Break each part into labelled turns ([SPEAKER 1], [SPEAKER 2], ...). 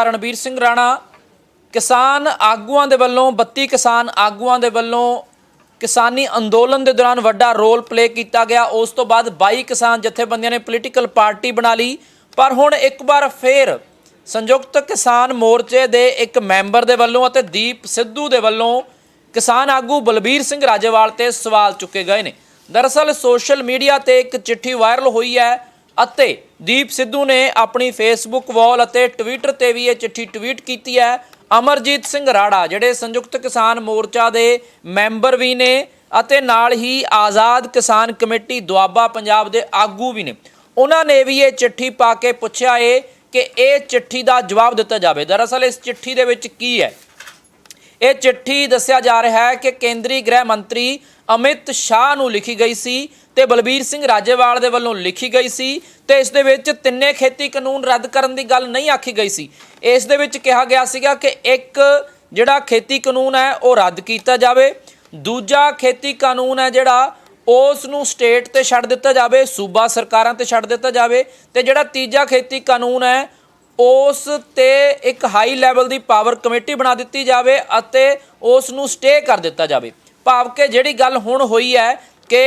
[SPEAKER 1] रणबीर सिंह राणा किसान आगूआं दे वल्लों 32 किसान आगूआं दे वल्लों किसानी अंदोलन के दौरान वड्डा रोल प्ले किया गया। उस तो बाद 22 किसान जथेबंदियां ने पोलीटिकल पार्टी बना ली। पर हुण एक बार फिर संयुक्त किसान मोर्चे के एक मैंबर के वल्लों अते दीप सिद्धू के वल्लों किसान आगू बलबीर सिंह राजेवाल ते सवाल चुके गए ने। दरअसल सोशल मीडिया ते एक चिट्ठी वायरल हुई है अते दीप सिद्धू ने अपनी फेसबुक वॉल अते ट्विटर ते भी ये चिट्ठी ट्वीट की है। अमरजीत सिंह राणा जिहड़े संयुक्त किसान मोर्चा के मैंबर भी ने अते नाल ही आज़ाद किसान कमेटी दुआबा पंजाब के आगू भी ने, उन्होंने भी ये चिट्ठी पा के पुछया है कि ये चिट्ठी का जवाब दिता जाए। दरअसल इस चिट्ठी दे विच की है, ये चिट्ठी दस्या जा रहा है कि केंद्रीय गृह मंत्री अमित शाह नूं लिखी गई सी ते बलबीर सिंह राजेवाल दे वल्लों लिखी गई सी ते इस दे विच तिन्ने खेती कानून रद्द करन दी गल नहीं आखी गई सी। इस दे विच कहा गया सीगा कि एक जिहड़ा खेती कानून है वो रद्द किया जाए, दूजा खेती कानून है जिहड़ा उस नूं स्टेट ते छड्ड दिता जाए, सूबा सरकारां ते छड्ड दिता जाए, ते जिहड़ा तीजा खेती कानून है उस ते एक हाई लैवल की पावर कमेटी बना दी जाए अते उस नूं स्टे कर दिता जाए। भाव कि जिहड़ी गल हुण होई है कि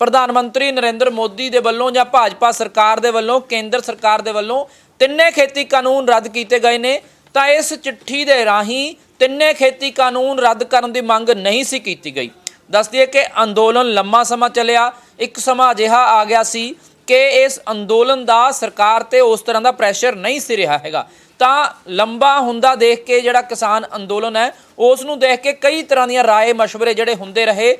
[SPEAKER 1] प्रधानमंत्री नरेंद्र मोदी दे वल्लों जां भाजपा सरकार दे वल्लों केंद्र सरकार दे वल्लों तिन्ने खेती कानून रद्द किए गए ने, तां इस चिट्ठी दे राहीं तिन्ने खेती कानून रद्द करन दी मंग नहीं सी कीती गई। दस दिए कि अंदोलन लंबा समा चलिया, एक समा अजिहा आ गया सी कि इस अंदोलन का सरकार ते उस तरह का प्रैशर नहीं सी रहा हैगा, तां लंबा हुंदा देख के जिहड़ा किसान अंदोलन है उस नूं देख के कई तरह दी राय मशवरे जिहड़े हुंदे रहे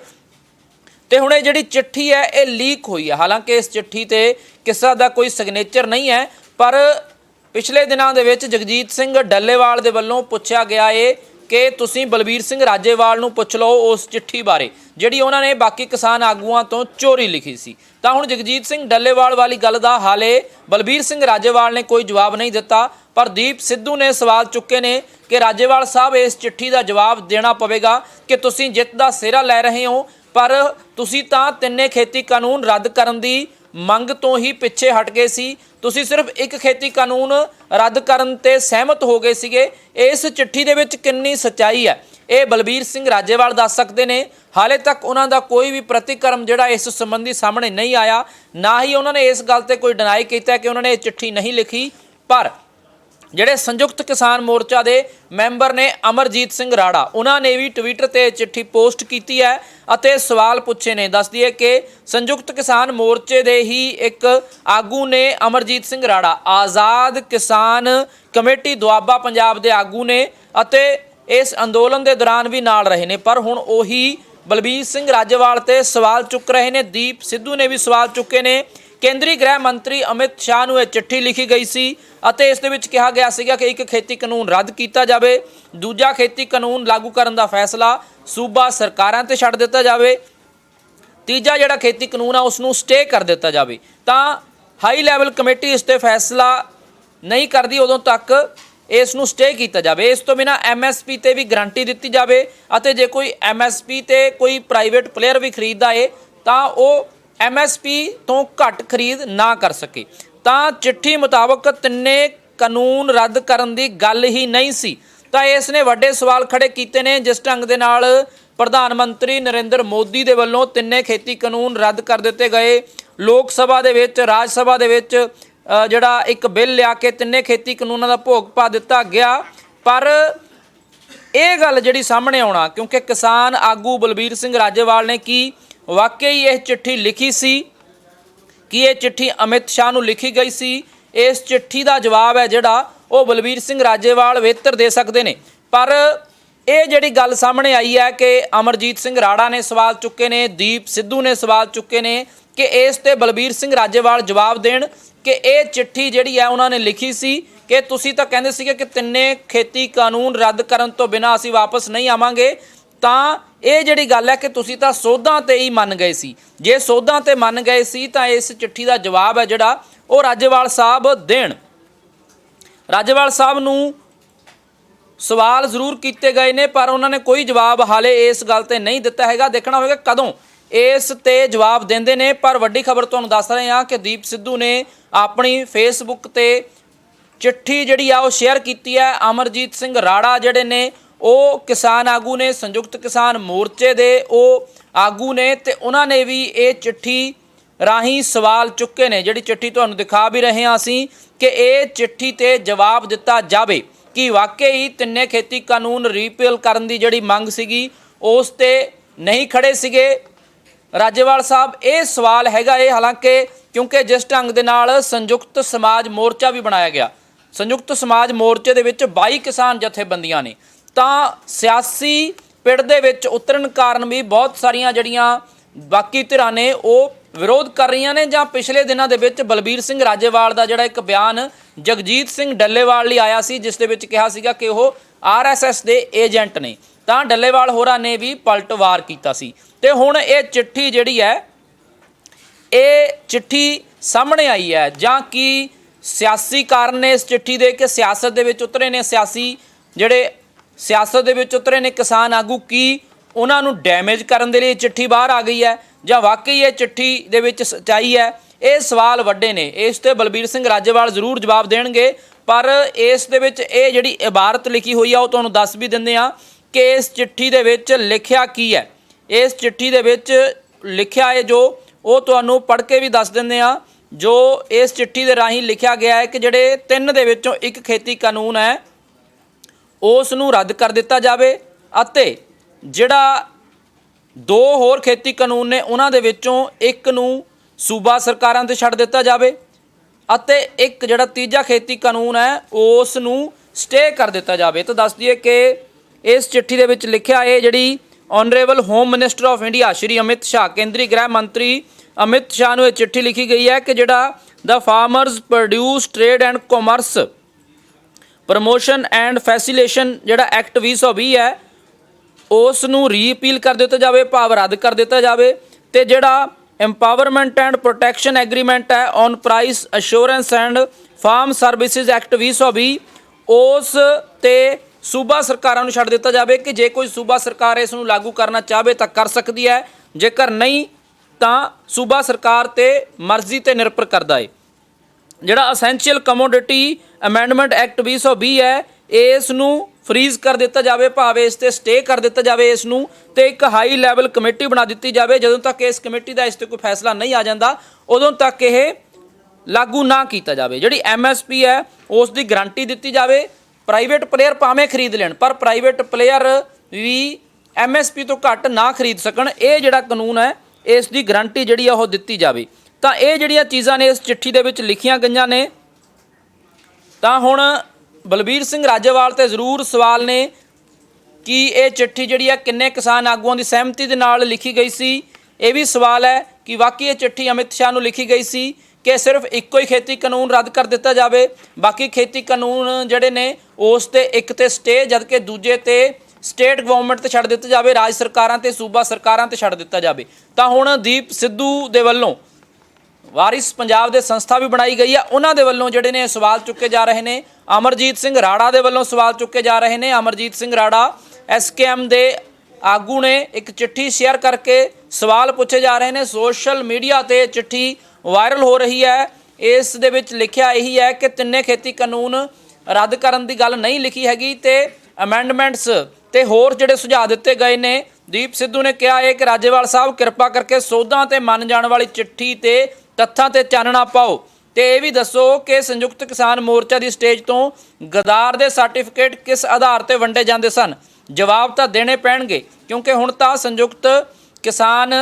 [SPEAKER 1] ते हुण ये जिहड़ी चिट्ठी है ये लीक हुई है। हालांकि इस चिट्ठी ते किसी का कोई सिग्नेचर नहीं है, पर पिछले दिनों दे विच जगजीत सिंह डल्लेवाल दे वल्लों पुछया गया है कि तुसीं बलबीर सिंह राजेवाल नूं पुछ लो उस चिट्ठी बारे जिहड़ी उन्होंने बाकी किसान आगूआं तो चोरी लिखी सी। तां हुण जगजीत सिंह डल्लेवाल वाली गल दा हाले बलबीर सिंह राजेवाल ने कोई जवाब नहीं दिता, पर दीप सिद्धू ने सवाल चुके ने कि राजेवाल साहब इस चिट्ठी का जवाब देना पवेगा कि तुसीं जित दा सिहरा लै रहे हो, पर तुसीं तां तिन्ने खेती कानून रद्द करन दी मंग तो ही पिछे हट गए सी, तुसीं सिर्फ एक खेती कानून रद्द करन ते सहमत हो गए सीगे। इस चिट्ठी दे विच किन्नी सच्चाई है ये बलबीर सिंह राजेवाल दस सकते हैं। हाले तक उन्हां दा कोई भी प्रतिक्रम जिहड़ा इस संबंधी सामने नहीं आया, ना ही उन्होंने इस गल ते कोई डिनाई किया कि उन्होंने ये चिट्ठी नहीं लिखी। पर जिहड़े संयुक्त किसान मोर्चा के मैंबर ने अमरजीत सिंह राणा उन्होंने भी ट्विटर ते चिट्ठी पोस्ट की है अते सवाल पूछे ने। दस दिए कि संयुक्त किसान मोर्चे दे ही एक आगू ने अमरजीत सिंह राणा आज़ाद किसान कमेटी दुआबा पंजाब के आगू ने अते इस अंदोलन के दौरान भी नाल रहे ने, पर हुण उही बलबीर सिंह राजेवाल ते सवाल चुक रहे ने। दीप सिद्धू ने भी सवाल चुके ने। केंद्रीय गृह मंत्री अमित शाह नूं चिट्ठी लिखी गई सी अते इस दे विच कहा गया सीगा कि एक खेती कानून रद्द किया जाए, दूजा खेती कानून लागू करन दा फैसला सूबा सरकारां ते छड्ड दिता जाए, तीजा जिहड़ा खेती कानून आ उसनूं स्टे कर दिता जाए। तां हाई लैवल कमेटी इस ते फैसला नहीं करती उदों तक इसनूं स्टे किया जाए। इस तो बिना MSP ते भी गारंटी दी जाए अते जे कोई MSP ते कोई प्राइवेट प्लेयर भी खरीददा है तां ओह MSP तो घट खरीद ना कर सके। तां चिट्ठी मुताबक तिन्ने कानून रद्द करन दी गल ही नहीं सी। तां इसने वड्डे सवाल खड़े कीते ने जिस ढंग दे नाल प्रधानमंत्री नरेंद्र मोदी दे वल्लों तिन्ने खेती कानून रद्द कर दिते गए। लोक सभा दे विच राज सभा दे विच जिहड़ा एक बिल लिया के तिन्ने खेती कानूनां दा भोग पा दिता गया, पर यह गल जिहड़ी सामने आउणा क्योंकि किसान आगू बलबीर सिंह राजेवाल ने की वाकई यह चिट्ठी लिखी सी कि यह चिट्ठी अमित शाह नूं लिखी गई सी। इस चिट्ठी का जवाब है जिहड़ा वो बलबीर सिंह राजेवाल बेहतर दे सकते हैं, पर यह जिहड़ी गल सामने आई है कि अमरजीत सिंह राणा ने सवाल चुके ने, दीप सिद्धू ने सवाल चुके ने कि इस ते बलबीर सिंह राजेवाल जवाब देण कि यह चिट्ठी जिहड़ी है उन्होंने लिखी सी कि तुसीं तां कहंदे सीगे कि तिन्ने खेती कानून रद्द करन तो बिना असीं वापस नहीं आवांगे, तां ये जिहड़ी गल है कि तुसीं तां सोधां ते ही मन गए सी। जे सोधां ते मन गए सी तां इस चिट्ठी का जवाब है जिहड़ा वो राजेवाल साहब देण। राजेवाल साहब नूं सवाल जरूर किए गए ने पर उन्होंने कोई जवाब हाले इस गल ते नहीं दिता हैगा। देखना होगा कदों इस ते जवाब देंदे ने। पर वड्डी खबर तुहानूं दस रहे हैं कि दीप सिद्धू ने अपनी फेसबुक ते चिट्ठी जिहड़ी आ वो शेयर कीती है। अमरजीत सिंह राणा जिहड़े ने वो किसान आगू ने, संयुक्त किसान मोर्चे दे वो आगू ने, ते उन्हां ने भी ये चिट्ठी राही सवाल चुके ने। जिहड़ी चिट्ठी तुहानूं दिखा भी रहे हां असीं कि ये चिट्ठी ते जवाब दिता जावे कि वाकई तिन्ने खेती कानून रीपील करन दी जिहड़ी मंग सीगी उस ते नहीं खड़े सीगे राजेवाल साहब। ये सवाल हैगा ये, हालांकि क्योंकि जिस ढंग दे नाल संयुक्त समाज मोर्चा भी बनाया गया, संयुक्त समाज मोर्चे दे विच 22 किसान जथेबंदियां ने, तां सियासी पिड़ दे विच उतरन कारण भी बहुत सारियां जिहड़ियां बाकी धिरां ने वो विरोध कर रही ने। जां पिछले दिनों के विच बलबीर सिंह राजेवाल का जिहड़ा एक बयान जगजीत सिंह डल्लेवाल लई आया सी, जिस दे विच कहा सीगा कि वो RSS दे एजेंट ने, तां डल्लेवाल होरां ने भी पलटवार कीता सी। ते हुण ये चिट्ठी जिहड़ी है ये चिट्ठी सामने आई है, जां कि सियासी कारण ने इस चिट्ठी दे के सियासत दे विच उतरे ने, सियासी जिहड़े सियासत दे विच उतरे ने किसान आगू, की उन्हां नूं डैमेज करन दे लई चिट्ठी बाहर आ गई है जां वाकई ये चिट्ठी दे विच सच्चाई है। ये सवाल वड्डे ने, इस ते बलबीर सिंह राजेवाल जरूर जवाब देणगे, पर इस दे विच ये जिहड़ी इबारत लिखी हुई है वो तुहानूं दस भी दिंदे आ कि इस चिट्ठी दे विच लिखिया की है। इस चिट्ठी दे विच लिखिया है जो वो तुहानूं पढ़ के भी दस दिंदे आ। जो इस चिट्ठी दे राहीं लिखिया गया है कि जिहड़े 3 दे विचों एक खेती कानून है उस नूं रद्द कर दिता जावे, अते जिहड़ा 2 होर खेती कानून ने उन्हां दे विचों एक नूं सूबा सरकारां ते छड्ड दिता जावे, अते एक जिहड़ा तीजा खेती कानून है उस नूं स्टे कर दिता जावे। तो दस दईए कि इस चिट्ठी दे विच लिखिया है जिहड़ी honourable home minister of India Shri Amit Shah, केंद्रीय गृह मंत्री अमित शाह नूं ये चिट्ठी लिखी गई है कि जिहड़ा the farmers produce trade and commerce promotion and facilitation जिहड़ा एक्ट 2020 है उस नूं रीअपील कर दिता जावे, भाव रद्द कर दिता जावे, ते जिहड़ा एम्पावरमेंट एंड प्रोटैक्शन एग्रीमेंट है on price assurance and farm services act 2020 उस ते सूबा सरकारां नूं छड्ड दिता जावे कि जे कोई सूबा सरकार इस नूं लागू करना चाहे तो कर सकती है, जेकर नहीं तो सूबा सरकार ते मर्जी ते निर्भर करता है। जिहड़ा असेंशियल कमोडिटी अमेंडमेंट एक्ट 2020 है इस नूं फ्रीज कर दिता जावे, भावे इस ते स्टे कर दिता जावे इस नूं, ते एक हाई लैवल कमेटी बना दी जावे। जदों तक इस कमेटी का इस ते कोई फैसला नहीं आ जाता उदों तक यह लागू ना किया जावे। जिहड़ी MSP है उस दी गारंटी दी जावे, प्राइवेट प्लेयर भावें खरीद लैण पर प्राइवेट प्लेयर भी MSP तो घट ना खरीद सकण, ये जिहड़ा कानून है इस दी गारंटी जिहड़ी आ ओह दित्ती जावे। तां ये जिहड़ियां चीज़ां ने इस चिट्ठी दे विच लिखियां गईयां ने, तां हुण बलबीर सिंह राजेवाल ते जरूर सवाल ने कि ये चिट्ठी जिहड़ी है किन्ने किसान आगूआं दी सहमति दे नाल लिखी गई सी। ये भी सवाल है कि वाकई ये चिट्ठी अमित शाह नूं लिखी गई सी कि सिर्फ इक्को ही खेती कानून रद्द कर दिता जावे, बाकी खेती कानून जिहड़े ने उस ते एक ते स्टे, जबकि दूजे ते स्टेट गवर्नमेंट ते छड्ड दिता जावे, राज सरकारां ते सूबा सरकारां ते छड्ड दिता जावे। तां हुण दीप सिद्धू दे वल्लों वारिस पंजाब दे संस्था भी बनाई गई है, उन्हां दे वल्लों जिहड़े ने सवाल चुके जा रहे हैं। अमरजीत सिंह राणा दे वल्लों सवाल चुके जा रहे हैं। अमरजीत सिंह राणा SKM दे आगू ने एक चिट्ठी शेयर करके सवाल पूछे जा रहे हैं। सोशल मीडिया ते चिट्ठी वायरल हो रही है, इस दे विच लिखिया यही है कि 3 खेती कानून रद्द करन दी गल नहीं लिखी हैगी, ते अमेंडमेंट्स ते होर जिहड़े सुझाव दिते गए ने। दीप सिद्धू ने कहा है कि राजेवाल साहब कृपा करके सोधां ते मन जाण वाली चिट्ठी ते तत्थां ते चानना पाओ, ते ये भी दसो कि संयुक्त किसान मोर्चा की स्टेज तो गदार दे सर्टिफिकेट किस आधार पर वंडे जाते सन। जवाब तो देने पैणगे क्योंकि हुण तां संयुक्त किसान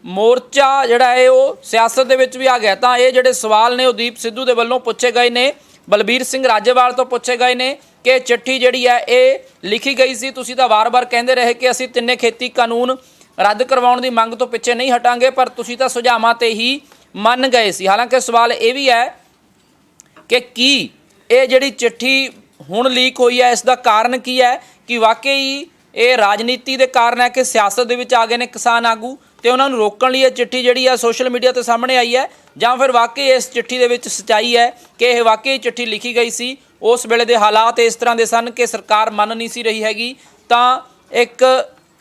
[SPEAKER 1] मोर्चा जिहड़ा है वो सियासत दे विच भी आ गया। तां ये जिहड़े सवाल ने वो दीप सिद्धू दे वल्लों पुछे गए ने, बलबीर सिंह राजेवाल तो पूछे गए ने कि चिट्ठी जिहड़ी है ये लिखी गई सी, तुसीं तां वार-वार कहंदे रहे कि असीं 3 खेती कानून रद्द करवाउण दी मंग तो पिछे नहीं हटांगे, पर तुसीं तां सुझावां ते ही मन गए सी। हालांकि सवाल ये भी है कि की ये जिहड़ी चिट्ठी हुण लीक हुई है इसका कारण की है, कि वाकई ये राजनीति के कारण है कि सियासत दे विच आ गए ने किसान आगू ते उन्हां नूं रोकण लई ये चिट्ठी जिहड़ी है सोशल मीडिया ते सामने आई है, जां फिर वाकई इस चिट्ठी दे विच सच्चाई है कि यह वाकई चिट्ठी लिखी गई सी, उस वेले दे हालात इस तरह के सन कि सरकार मन नहीं सी रही हैगी, तां एक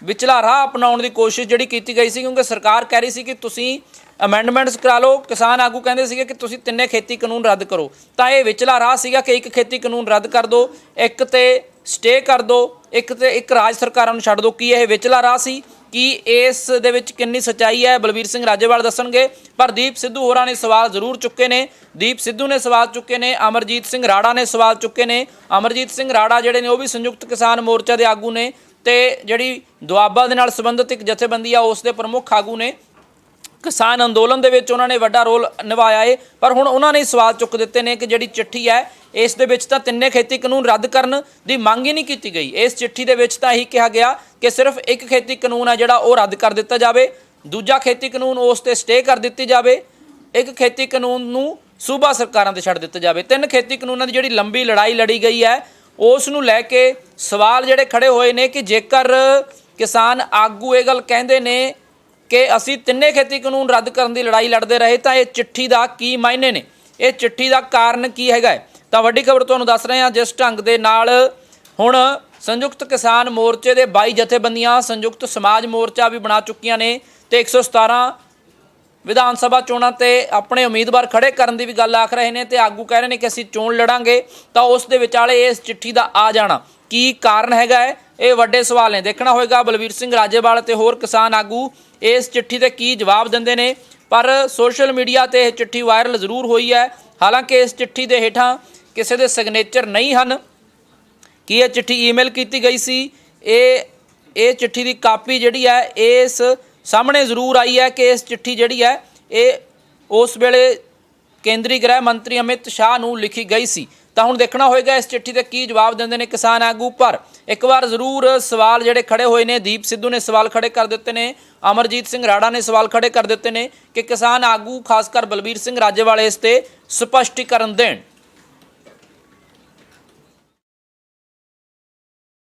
[SPEAKER 1] विचला राह अपनाउण दी कोशिश जिहड़ी कीती गई सी, क्योंकि सरकार कह रही सी कि तुसीं ਅਮੈਂਡਮੈਂਟਸ ਕਰਾ ਲਓ। ਕਿਸਾਨ ਆਗੂ ਕਹਿੰਦੇ ਸੀਗੇ ਕਿ ਤੁਸੀਂ ਤਿੰਨੇ ਖੇਤੀ ਕਾਨੂੰਨ ਰੱਦ ਕਰੋ, ਤਾਂ ਇਹ ਵਿਚਲਾ ਰਾਹ ਸੀਗਾ ਕਿ ਇੱਕ ਖੇਤੀ ਕਾਨੂੰਨ ਰੱਦ ਕਰ ਦਿਓ, ਇੱਕ ਤੇ ਸਟੇ ਕਰ ਦਿਓ, ਇੱਕ ਰਾਜ ਸਰਕਾਰਾਂ ਨੂੰ ਛੱਡ ਦਿਓ। ਕੀ ਇਹ ਵਿਚਲਾ ਰਾਹ ਸੀ? ਕਿ ਇਸ ਦੇ ਵਿੱਚ ਕਿੰਨੀ ਸੱਚਾਈ ਹੈ ਬਲਬੀਰ ਸਿੰਘ ਰਾਜੇਵਾਲ ਦੱਸਣਗੇ। ਪਰ ਦੀਪ ਸਿੱਧੂ ਹੋਰਾਂ ਨੇ ਸਵਾਲ ਜ਼ਰੂਰ ਚੁੱਕੇ ਨੇ। ਦੀਪ ਸਿੱਧੂ ਨੇ ਸਵਾਲ ਚੁੱਕੇ ਨੇ, ਅਮਰਜੀਤ ਸਿੰਘ ਰਾੜਾ ਨੇ ਸਵਾਲ ਚੁੱਕੇ ਨੇ। ਅਮਰਜੀਤ ਸਿੰਘ ਰਾੜਾ ਜਿਹੜੇ ਨੇ ਉਹ ਵੀ ਸੰਯੁਕਤ ਕਿਸਾਨ ਮੋਰਚਾ ਦੇ ਆਗੂ ਨੇ ਤੇ ਜਿਹੜੀ ਦੁਆਬਾ ਦੇ ਨਾਲ ਸੰਬੰਧਿਤ ਇੱਕ ਜਥੇਬੰਦੀ ਆ ਉਸ ਦੇ ਪ੍ਰਮੁੱਖ ਆਗੂ ਨੇ। ਕਿਸਾਨ ਅੰਦੋਲਨ ਦੇ ਵਿੱਚ ਉਹਨਾਂ ਨੇ ਵੱਡਾ ਰੋਲ ਨਿਭਾਇਆ ਹੈ। ਪਰ ਹੁਣ ਉਹਨਾਂ ਨੇ ਸਵਾਲ ਚੁੱਕ ਦਿੱਤੇ ਨੇ ਕਿ ਜਿਹੜੀ ਚਿੱਠੀ ਹੈ ਇਸ ਦੇ ਵਿੱਚ ਤਾਂ ਤਿੰਨੇ ਖੇਤੀ ਕਾਨੂੰਨ ਰੱਦ ਕਰਨ ਦੀ ਮੰਗ ਹੀ ਨਹੀਂ ਕੀਤੀ ਗਈ। ਇਸ ਚਿੱਠੀ ਦੇ ਵਿੱਚ ਤਾਂ ਇਹੀ ਕਿਹਾ ਗਿਆ ਕਿ ਸਿਰਫ ਇੱਕ ਖੇਤੀ ਕਾਨੂੰਨ ਹੈ ਜਿਹੜਾ ਉਹ ਰੱਦ ਕਰ ਦਿੱਤਾ ਜਾਵੇ, ਦੂਜਾ ਖੇਤੀ ਕਾਨੂੰਨ ਉਸ 'ਤੇ ਸਟੇ ਕਰ ਦਿੱਤੀ ਜਾਵੇ, ਇੱਕ ਖੇਤੀ ਕਾਨੂੰਨ ਨੂੰ ਸੂਬਾ ਸਰਕਾਰਾਂ 'ਤੇ ਛੱਡ ਦਿੱਤਾ ਜਾਵੇ। ਤਿੰਨ ਖੇਤੀ ਕਾਨੂੰਨਾਂ ਦੀ ਜਿਹੜੀ ਲੰਬੀ ਲੜਾਈ ਲੜੀ ਗਈ ਹੈ ਉਸ ਨੂੰ ਲੈ ਕੇ ਸਵਾਲ ਜਿਹੜੇ ਖੜੇ ਹੋਏ ਨੇ ਕਿ ਜੇਕਰ ਕਿਸਾਨ ਆਗੂ ਇਹ ਗੱਲ ਕਹਿੰਦੇ ਨੇ ਕਿ ਅਸੀਂ ਤਿੰਨੇ ਖੇਤੀ ਕਾਨੂੰਨ ਰੱਦ ਕਰਨ ਦੀ ਲੜਾਈ ਲੜਦੇ ਰਹੇ ਤਾਂ ਇਹ ਚਿੱਠੀ ਦਾ ਕੀ ਮਾਇਨੇ ਨੇ, ਇਹ ਚਿੱਠੀ ਦਾ ਕਾਰਨ ਕੀ ਹੈਗਾ ਹੈ। ਤਾਂ ਵੱਡੀ ਖਬਰ ਤੁਹਾਨੂੰ ਦੱਸ ਰਹੇ ਹਾਂ। ਜਿਸ ਢੰਗ ਦੇ ਨਾਲ ਹੁਣ ਸੰਯੁਕਤ ਕਿਸਾਨ ਮੋਰਚੇ ਦੇ 22 ਜਥੇਬੰਦੀਆਂ ਸੰਯੁਕਤ ਸਮਾਜ ਮੋਰਚਾ ਵੀ ਬਣਾ ਚੁੱਕੀਆਂ ਨੇ ਤੇ 117 ਵਿਧਾਨ ਸਭਾ ਚੋਣਾਂ ਤੇ ਆਪਣੇ ਉਮੀਦਵਾਰ ਖੜੇ ਕਰਨ ਦੀ ਵੀ ਗੱਲ ਆਖ ਰਹੇ ਨੇ ਤੇ ਆਗੂ ਕਹਿ ਰਹੇ ਨੇ ਕਿ ਅਸੀਂ ਚੋਣ ਲੜਾਂਗੇ। ਤਾਂ ਉਸ ਦੇ ਵਿਚਾਲੇ ਇਸ ਚਿੱਠੀ ਦਾ ਆ ਜਾਣਾ ਕੀ ਕਾਰਨ ਹੈਗਾ ਹੈ, ਇਹ ਵੱਡੇ ਸਵਾਲ ਨੇ। ਦੇਖਣਾ ਹੋਏਗਾ ਬਲਬੀਰ ਸਿੰਘ ਰਾਜੇਵਾਲ ਤੇ ਹੋਰ ਕਿਸਾਨ ਆਗੂ ਇਸ ਚਿੱਠੀ ਤੇ ਕੀ ਜਵਾਬ ਦਿੰਦੇ ਨੇ। ਪਰ ਸੋਸ਼ਲ ਮੀਡੀਆ ਤੇ ਇਹ ਚਿੱਠੀ ਵਾਇਰਲ ਜ਼ਰੂਰ ਹੋਈ ਹੈ। ਹਾਲਾਂਕਿ ਇਸ ਚਿੱਠੀ ਦੇ ਹੇਠਾਂ ਕਿਸੇ ਦੇ ਸਿਗਨੇਚਰ ਨਹੀਂ ਹਨ ਕਿ ਇਹ ਚਿੱਠੀ ਈਮੇਲ ਕੀਤੀ ਗਈ ਸੀ। ਇਹ ਚਿੱਠੀ ਦੀ ਕਾਪੀ ਜਿਹੜੀ ਹੈ ਇਸ ਸਾਹਮਣੇ ਜ਼ਰੂਰ ਆਈ ਹੈ ਕਿ ਇਸ ਚਿੱਠੀ ਜਿਹੜੀ ਹੈ ਇਹ ਉਸ ਵੇਲੇ ਕੇਂਦਰੀ ਗ੍ਰਹਿ ਮੰਤਰੀ ਅਮਿਤ ਸ਼ਾਹ ਨੂੰ ਲਿਖੀ ਗਈ ਸੀ। ਤਾਂ ਹੁਣ ਦੇਖਣਾ ਹੋਏਗਾ ਇਸ ਚਿੱਠੀ ਤੇ ਕੀ ਜਵਾਬ ਦਿੰਦੇ ਨੇ ਕਿਸਾਨ ਆਗੂ। ਪਰ ਇੱਕ ਵਾਰ ਜ਼ਰੂਰ ਸਵਾਲ ਜਿਹੜੇ ਖੜੇ ਹੋਏ ਨੇ, ਦੀਪ ਸਿੱਧੂ ਨੇ ਸਵਾਲ ਖੜੇ ਕਰ ਦਿੱਤੇ ਨੇ, ਅਮਰਜੀਤ ਸਿੰਘ ਰਾੜਾ ਨੇ ਸਵਾਲ ਖੜੇ ਕਰ ਦਿੱਤੇ ਨੇ ਕਿ ਕਿਸਾਨ ਆਗੂ ਖਾਸ ਕਰ ਬਲਬੀਰ ਸਿੰਘ ਰਾਜੇਵਾਲ ਇਸ ਤੇ ਸਪਸ਼ਟੀਕਰਨ ਦੇਣ।